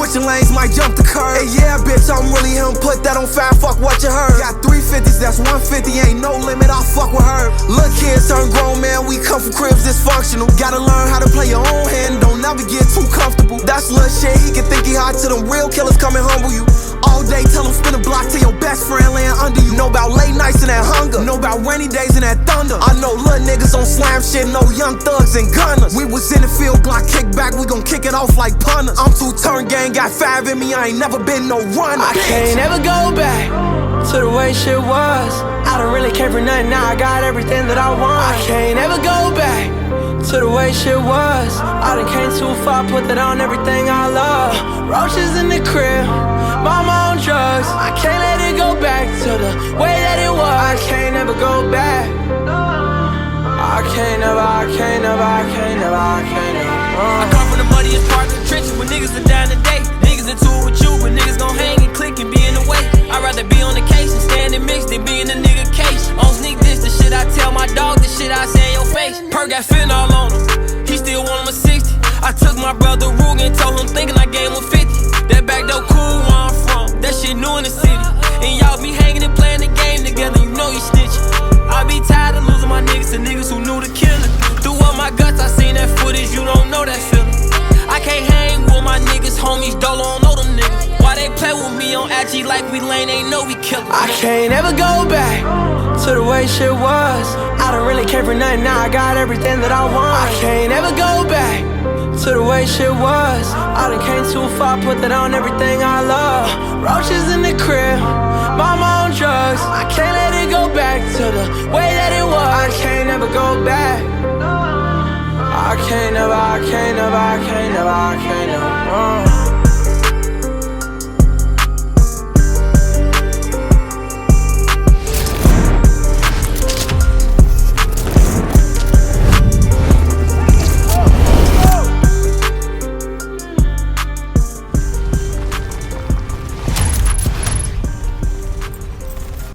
Switching lanes might jump the curb. Hey, yeah, bitch, I'm really him. Put that on fire, fuck what you heard. Got 350s, that's 150, ain't no limit, I'll fuck with her. Look, kids turn grown, man, we come from cribs dysfunctional. Gotta learn how to play your own hand, don't never get too comfortable. That's little shit, he can think he hot till them real killers come and humble you. All day, tell him spin a block till your best friend laying under you. Know about late nights and that hunger, know about rainy days and that thunder. I know little niggas on slam shit, no young thugs and gunners. We was in the field, Glock kick back, we gon' kick it off like punters. I'm two-turn gang, got 5 in me, I ain't never been no runner. I can't ever go back to the way shit was. I don't really care for nothing, now I got everything that I want. I can't ever go back to the way shit was. I done came too far, put that on everything I love. Roaches in the crib, mama on drugs. I can't let it go back to the way that it was. I can't ever go back. I can't never. I come from the muddiest part of the trenches when niggas are down today. Niggas into it with you, but niggas gon' hang and click and be in the way. I'd rather be on the case and stand and mix than be in the nigga case. On sneak this, the shit I tell my dog, the shit I say in your face. Perk got fentanyl on him, he still want him a 60. I took my brother Rugen and told him thinking I gave him 50. That back door cool where I'm from, that shit new in the city. And y'all be hanging and playing the game together, you know you snitching. I be tired of losing my niggas to niggas who knew the killer. Through up my guts, I seen that footage, you don't know that feeling. I can't hang with my niggas, homies, Dolo don't know them niggas. Why they play with me on IG like we lame, they know we kill 'em. I can't ever go back to the way shit was. I don't really care for nothing, now I got everything that I want. I can't ever go back to the way shit was. I done came too far, put that on everything I love. Roaches in the crib, mama on drugs. I can't let it go back to the way that it was. I can't ever go back. I can't never.